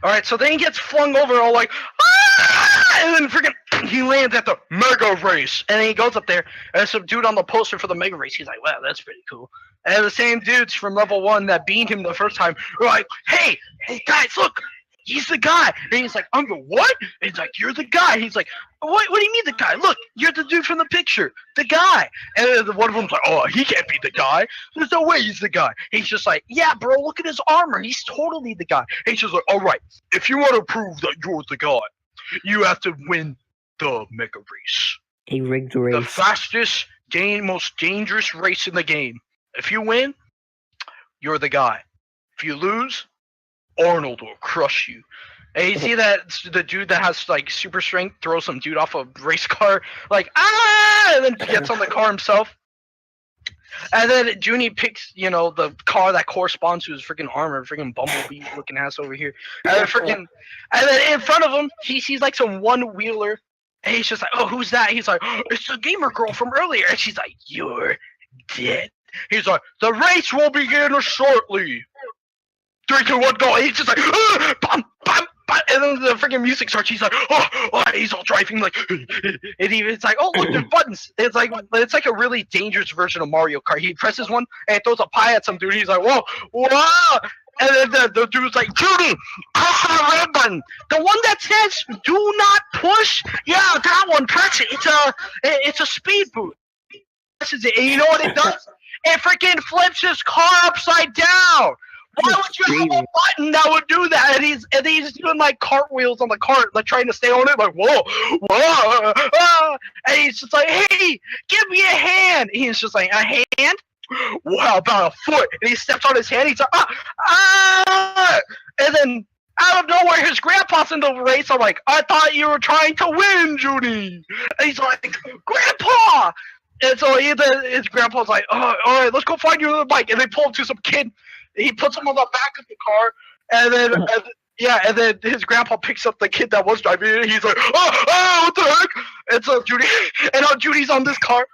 All right, so then he gets flung over, all like, ah! And then freaking he lands at the mega race, and then he goes up there, and there's some dude on the poster for the mega race. He's like, wow, that's pretty cool. And the same dudes from level one that beat him the first time were like, hey guys, look, he's the guy. And he's like, I'm the what? And he's like, you're the guy. He's like, what do you mean the guy? Look, you're the dude from the picture, the guy. And then one of them's like, oh, he can't be the guy. There's no way he's the guy. He's just like, yeah, bro, look at his armor. He's totally the guy. And he's just like, all right, if you want to prove that you're the guy, you have to win the mega race. A rigged The race. fastest, most dangerous race in the game. If you win, you're the guy. If you lose, Arnold will crush you. And you see that the dude that has like super strength throws some dude off a race car, like and then gets on the car himself. And then Junie picks, the car that corresponds to his freaking armor, freaking bumblebee looking ass over here. And then in front of him, he sees like some one wheeler. And he's just like, oh, who's that? He's like, oh, it's the gamer girl from earlier. And she's like, you're dead. He's like, the race will begin shortly. 3, 2, 1, go. And he's just like, bum, bum, bum. And then the freaking music starts. He's like, oh, and he's all driving like, and it's like, oh, look, there's buttons. It's like a really dangerous version of Mario Kart. He presses one and it throws a pie at some dude. He's like, whoa. And then the dude's like, Judy, press the red button. The one that says, do not push. Yeah, that one, press it. It's a speed boost. Presses it, and you know what it does? It freaking flips his car upside down. Why would you have a button that would do that? And he's doing like cartwheels on the cart, like trying to stay on it, like whoa, and he's just like, hey, give me a hand. And he's just like, a hand? Wow, about a foot. And he steps on his hand. He's like, and then out of nowhere, his grandpa's in the race. I'm like, I thought you were trying to win, Judy. And he's like, Grandpa. And so his grandpa's like, oh, all right, let's go find you another bike. And they pull him to some kid. He puts him on the back of the car, and then his grandpa picks up the kid that was driving it. He's like, oh, what the heck? And so Judy's on this car,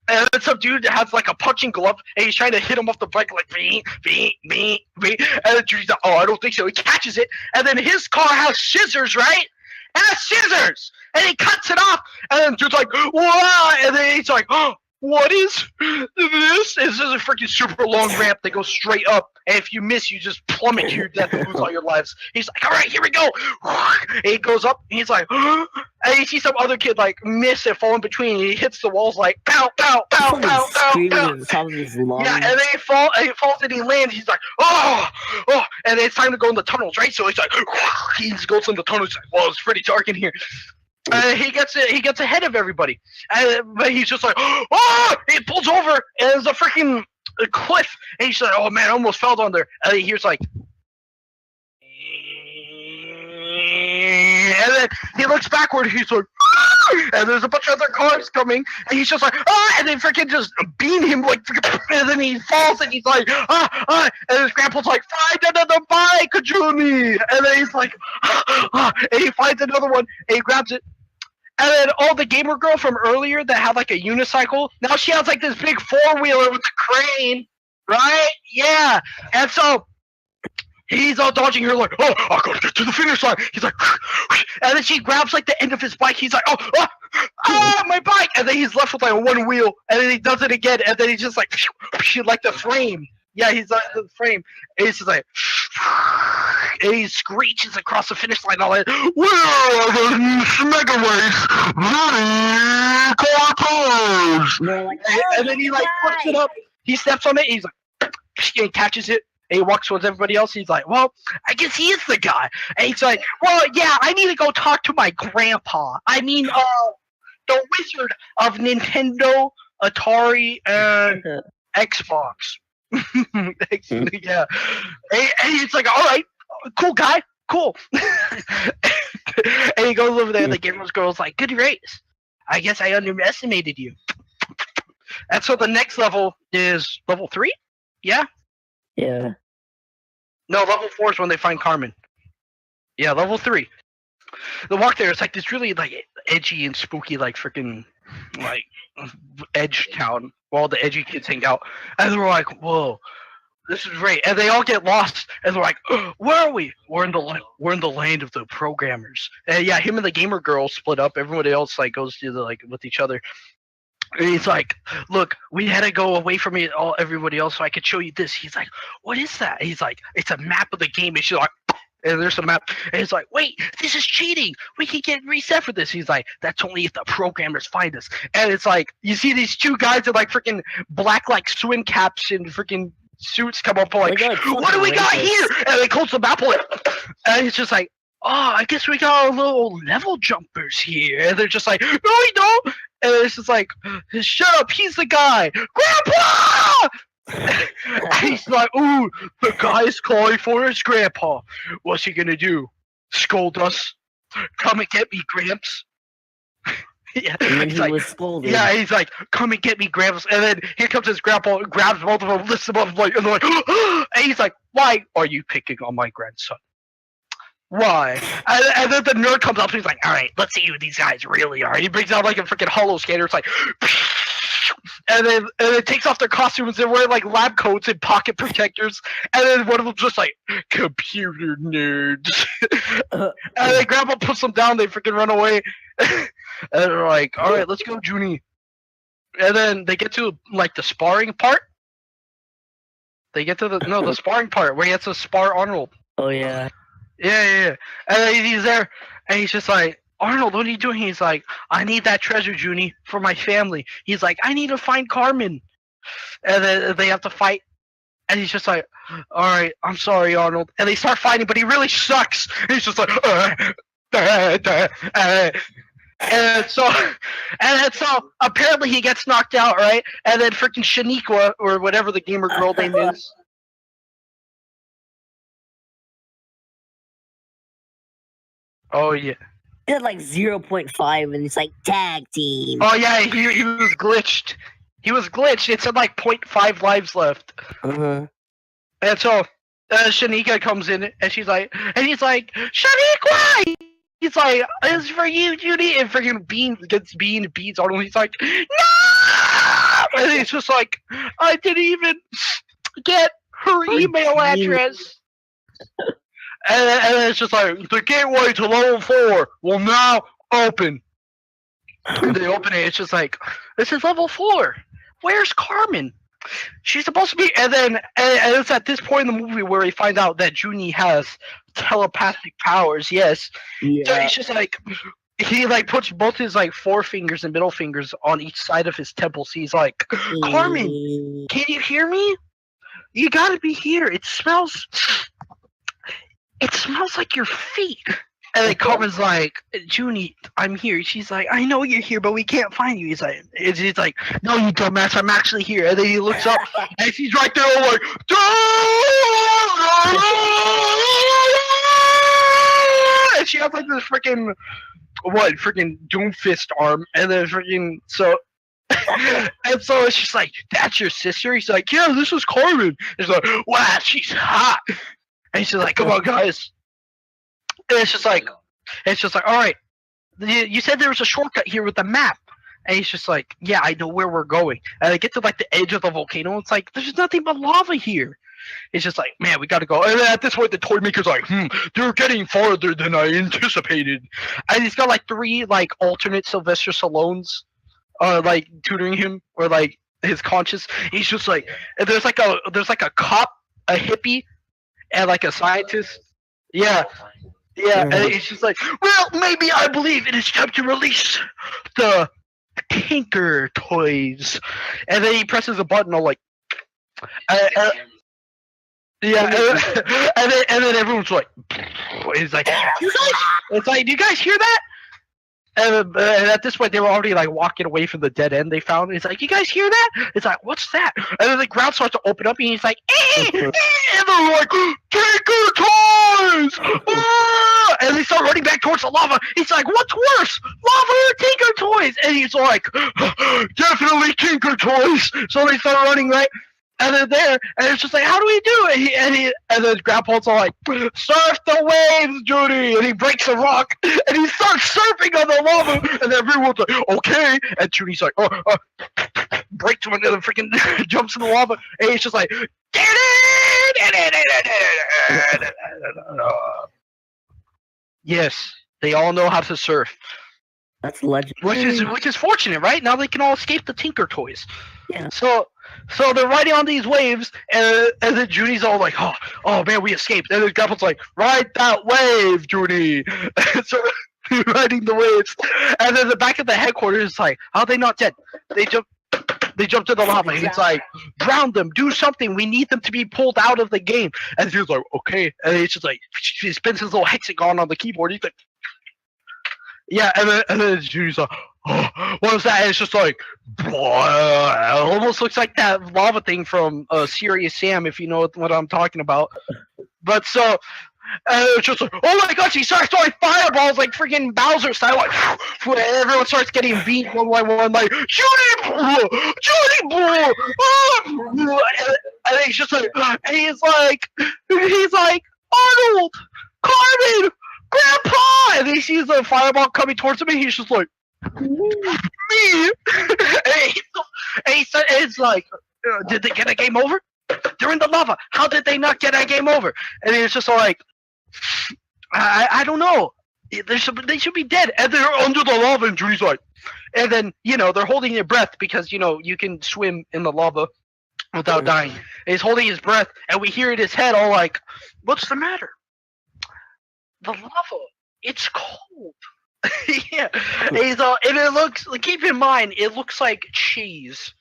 and then some dude has like a punching glove, and he's trying to hit him off the bike like, bing, bing, bing, bing. And then Judy's like, oh, I don't think so. He catches it, and then his car has scissors, right? It has scissors, and he cuts it off, and then dude's like, wow, and then he's like, oh. What is this? This is a freaking super long ramp that goes straight up, and if you miss, you just plummet to your death and lose all your lives. He's like, all right, here we go. And he goes up, and he's like, and you see some other kid like miss and fall in between. And he hits the walls like, pow, pow, pow, pow, pow, pow. Yeah, and then he falls, and he lands. He's like, oh, and it's time to go in the tunnels, right? So he's like, he goes in the tunnels. He's like, well, it's pretty dark in here. He gets ahead of everybody, but he's just like, oh! He pulls over, and there's a freaking cliff, and he's like, oh man, I almost fell down there. And he hears like, and then he looks backward, and he's like, and there's a bunch of other cars coming, and he's just like, and they freaking just beam him like, and then he falls, and he's like, and his grandpa's like, find another bike, Juni, and then he's like, and he finds another one, and he grabs it. And then the gamer girl from earlier that had like a unicycle, now she has like this big 4-wheeler with the crane, right? Yeah. And so he's all dodging her like, oh, I gotta get to the finish line. He's like, and then she grabs like the end of his bike. He's like, my bike. And then he's left with like one wheel. And then he does it again. And then he's just like the frame. Yeah, he's like the frame. And he's just like, and he screeches across the finish line. All that. Well, mega race, and then he like flips it up. He steps on it. He's like, and catches it. And he walks towards everybody else. He's like, well, I guess he is the guy. And he's like, well, yeah, I need to go talk to my grandpa. I mean, the wizard of Nintendo, Atari, and Xbox. Yeah. And he's like, all right, cool guy, cool. And he goes over there, and the gamer's girl's like, good race. I guess I underestimated you. And so the next level is level 3? Yeah? Yeah. No, level 4 is when they find Carmen. Yeah, level 3. The walk there is like this really like edgy and spooky like freaking like edge town where all the edgy kids hang out. And we're like, whoa, This is great, and they all get lost, and they're like, oh, "Where are we? We're in the land of the programmers." And yeah, him and the gamer girl split up. Everybody else like goes to the like with each other. And he's like, "Look, we had to go away from everybody else, so I could show you this." He's like, "What is that?" He's like, "It's a map of the game." And she's like, and there's a map, and he's like, "Wait, this is cheating. We can get reset for this." He's like, "That's only if the programmers find us." And it's like, you see these two guys in like freaking black like swim caps and freaking suits come up like, "What do we got here?" And they close the map, and he's just like, "Oh, I guess we got a little level jumpers here." And they're just like, "No, we don't." And it's just like, "Shut up, he's the guy, Grandpa!" And he's like, "Ooh, the guy's calling for his grandpa. What's he gonna do? Scold us? Come and get me, Gramps." Yeah, And then he's he like, was scolded. yeah, he's like, "Come and get me, Gramps." And then here comes his grandpa, grabs both of them, lifts them up, like, and they're like, and he's like, "Why are you picking on my grandson? Why?" And then the nerd comes up and he's like, "All right, let's see who these guys really are." And he brings out like a freaking holo scanner. It's like, and then it takes off their costumes. They're wearing like lab coats and pocket protectors. And then one of them's just like, "Computer nerds." And then Grandpa puts them down. They freaking run away. And they're like, "All right, let's go, Junie." And then they get to like the sparring part. They get to the sparring part where he has to spar Arnold. Oh yeah. Yeah. And then he's there, and he's just like, "Arnold, what are you doing?" He's like, "I need that treasure, Junie, for my family." He's like, "I need to find Carmen." And then they have to fight, and he's just like, "All right, I'm sorry, Arnold." And they start fighting, but he really sucks. And he's just like, and so apparently he gets knocked out, right? And then freaking Shaniqua, or whatever the gamer girl name is. Oh yeah. It had like 0.5, and it's like tag team. Oh yeah, he was glitched. He was glitched. It said like 0.5 lives left. Uh-huh. And so Shanika comes in, and he's like, "Shaniqua!" He's like, "It's for you, Judy." And freaking Bean beats Arnold. He's like, "No!" And he's just like, "I didn't even get her email address." And it's just like, "The gateway to level 4 will now open." And they open it. It's just like, "This is level 4. Where's Carmen? She's supposed to be." And then and it's at this point in the movie where we find out that Junie has telepathic powers. Yes. Yeah. So it's just like, he like puts both his like forefingers and middle fingers on each side of his temples. He's like, "Carmen, can you hear me? You gotta be here. It smells like your feet." And then Carmen's like, "Junie, I'm here." She's like, "I know you're here, but we can't find you." He's like, "No, you dumbass, I'm actually here." And then he looks up, and she's right there, all like, and she has like this freaking Doomfist arm, and then freaking so. And so it's just like, "That's your sister?" He's like, "Yeah, this is Carmen." He's like, "Wow, she's hot." And she's like, "Come on, guys." And it's just like, "All right, you said there was a shortcut here with the map." And he's just like, "Yeah, I know where we're going." And they get to like the edge of the volcano. It's like, there's nothing but lava here. It's just like, "Man, we gotta go." And then at this point, the toy maker's like, "They're getting farther than I anticipated." And he's got like 3 like alternate Sylvester Stallones, like tutoring him, or like his conscious. He's just like, and there's like a cop, a hippie, and like a scientist. Yeah. And it's just like, "Well, maybe I believe it is time to release the Tinker toys." And then he presses a button, all like, yeah, and then everyone's like, he's like, "Do you guys hear that?" And at this point, they were already like walking away from the dead end they found. He's like, "You guys hear that?" It's like, "What's that?" And then the ground starts to open up, and he's like, and they're like, "Tinker toys!" And they start running back towards the lava. He's like, "What's worse, lava or Tinker toys?" And he's like, "Definitely Tinker toys." So they start running, right? And then there, and it's just like, "How do we do it?" And then Grandpa's all like, "Surf the waves, Judy!" And he breaks a rock, and he starts surfing on the lava, and everyone's like, "Okay." And Judy's like, breaks one, and then freaking jumps in the lava, and he's just like, "Get Yes, they all know how to surf. That's legendary. Which is fortunate, right? Now they can all escape the Tinker Toys. Yeah. So they're riding on these waves, and then Junie's all like, oh man, we escaped. And then Grandpa's like, ride that wave, Junie. So riding the waves, and then the back of the headquarters is like, how are they not dead? They jumped in the lava. And he's like, drown them, do something. We need them to be pulled out of the game. And he's like, okay. And he's just like, he spins his little hexagon on the keyboard. He's like, yeah. And then Junie's like, oh, what was that? And it's just like, it almost looks like that lava thing from Serious Sam, if you know what I'm talking about. But so. It's just like, oh my gosh, he starts throwing fireballs like freaking Bowser style. Like, everyone starts getting beat one by one, like, Judy, and he's just like, he's like, Arnold, Carmen, Grandpa, and he sees the fireball coming towards him, and he's just like, me, and it's like, did they get a game over? They're in the lava. How did they not get a game over? And it's just like, I don't know. They should be dead, and they're under the lava. And Judy's like, and then they're holding their breath because you can swim in the lava without dying. And he's holding his breath, and we hear in his head all like, "What's the matter? The lava, it's cold." Yeah, and he's all, and it looks. Keep in mind, it looks like cheese.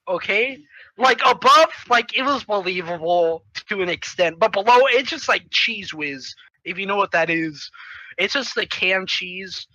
Okay. Like above, like it was believable to an extent, but below it's just like Cheese Whiz, if you know what that is. It's just the canned cheese.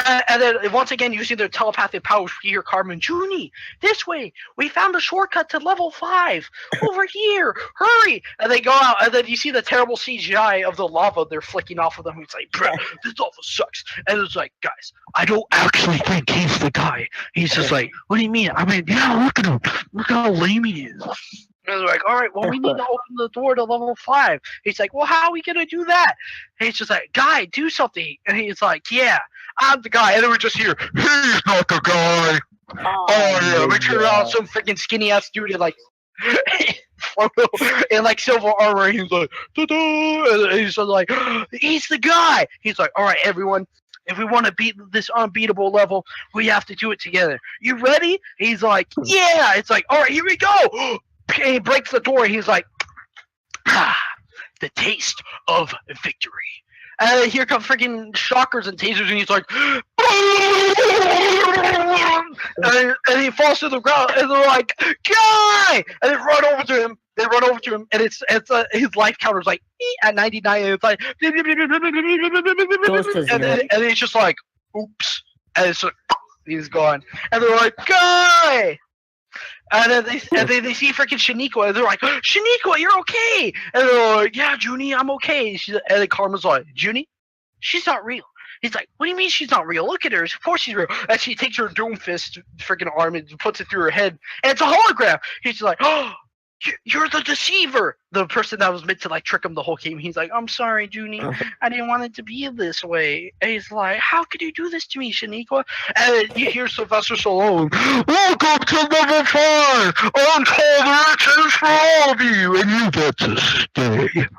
And then once again, using their telepathic powers, we hear Carmen, Junie, this way. We found a shortcut to level 5. Over here. Hurry. And they go out, and then you see the terrible CGI of the lava they're flicking off of them. It's like, bruh, this lava sucks. And it's like, guys, I don't actually think he's the guy. He's just like, what do you mean? I mean, yeah, look at him. Look how lame he is. And they're like, all right, well, we need to open the door to level 5. He's like, well, how are we going to do that? And he's just like, guy, do something. And he's like, yeah, I'm the guy. And then we just hear, he's not the guy. Oh yeah, we turn around, some freaking skinny ass dude in like, in like silver armor. And he's like, and he's just like, he's the guy. He's like, all right, everyone. If we want to beat this unbeatable level, we have to do it together. You ready? He's like, yeah. It's like, all right, here we go. And he breaks the door. He's like, the taste of victory. And here come freaking shockers and tasers, and he's like, and he falls to the ground, and they're like, guy! And they run over to him. And it's his life counter's like at 99, and it's like, and he's just like, oops, and it's like, he's gone. And they're like, guy! And then they see freaking Shaniqua, and they're like, Shaniqua, you're okay. And they're like, yeah, Junie, I'm okay. And then Karma's like, Junie, she's not real. He's like, what do you mean she's not real? Look at her. Of course she's real. And she takes her Doomfist freaking arm and puts it through her head, and it's a hologram. He's like, oh, you're the deceiver. The person that was meant to like trick him the whole game. He's like, I'm sorry, Junie. I didn't want it to be this way. And he's like, how could you do this to me, Shaniqua? And you hear Sylvester Stallone, welcome to level 5. Untold riches for all of you, and you get to stay here.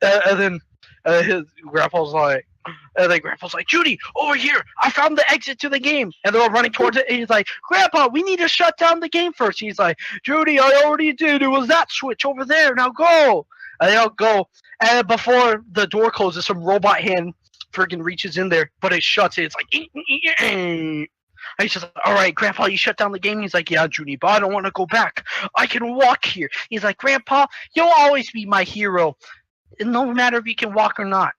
And then his grandpa's like, Judy, over here. I found the exit to the game. And they're all running towards it. And he's like, Grandpa, we need to shut down the game first. He's like, Judy, I already did. It was that switch over there. Now go. And they all go. And before the door closes, some robot hand freaking reaches in there. But it shuts it. It's like, and he's just like, all right, Grandpa, you shut down the game? He's like, yeah, Judy, but I don't want to go back. I can walk here. He's like, Grandpa, you'll always be my hero. No matter if you can walk or not.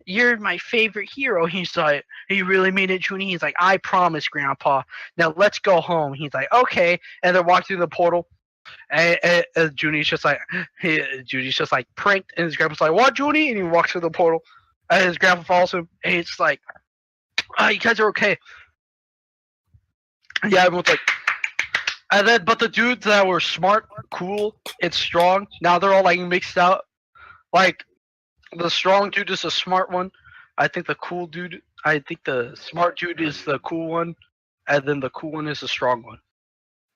You're my favorite hero. He's like, he really mean it, Junie? He's like, I promise, Grandpa. Now let's go home. He's like, okay. And they're walking through the portal. And Junie's just like pranked. And his grandpa's like, what, Junie? And he walks through the portal. And his grandpa follows him. And it's like, you guys are okay. Yeah, everyone's like, and then, but the dudes that were smart, cool, and strong, now they're all like mixed out. Like, the strong dude is the smart one. I think the smart dude is the cool one, and then the cool one is the strong one.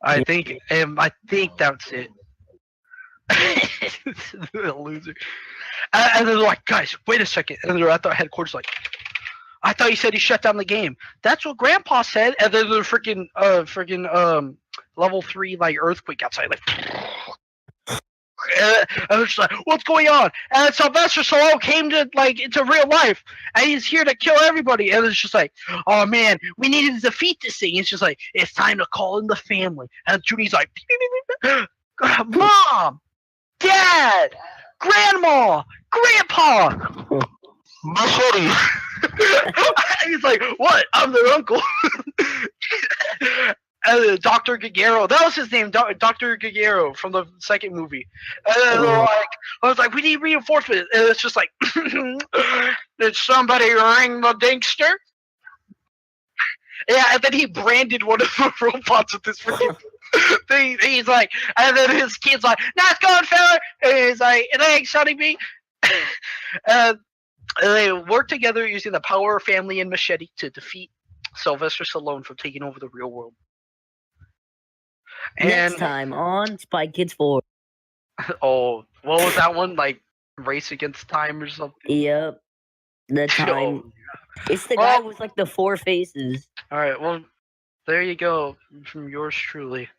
I think that's it. Loser. And they're like, guys, wait a second. And they're at the headquarters like, I thought you said he shut down the game. That's what Grandpa said. And then the freaking level 3 like earthquake outside, like. And I was just like, what's going on? And Sylvester Stallone came to like into real life, and he's here to kill everybody. And it's just like, oh man, we need to defeat this thing. It's just like, it's time to call in the family. And Judy's like, Mom, Dad, Grandma, Grandpa, machete. He's like, what? I'm their uncle. Dr. Gagero, that was his name, Dr. Gagero from the second movie. And then they're like, I was like, we need reinforcements. And it's just like, did somebody ring the dingster? Yeah, and then he branded one of the robots with this freaking thing. He's like, and then his kid's like, nice going, fella. And he's like, it ain't shutting me. And they work together using the power of family and machete to defeat Sylvester Stallone from taking over the real world. Next time on Spy Kids 4. Oh, what was that one? Like Race Against Time or something? Yep. The time. Oh. It's the guy with like the 4 faces. Alright, well, there you go from yours truly.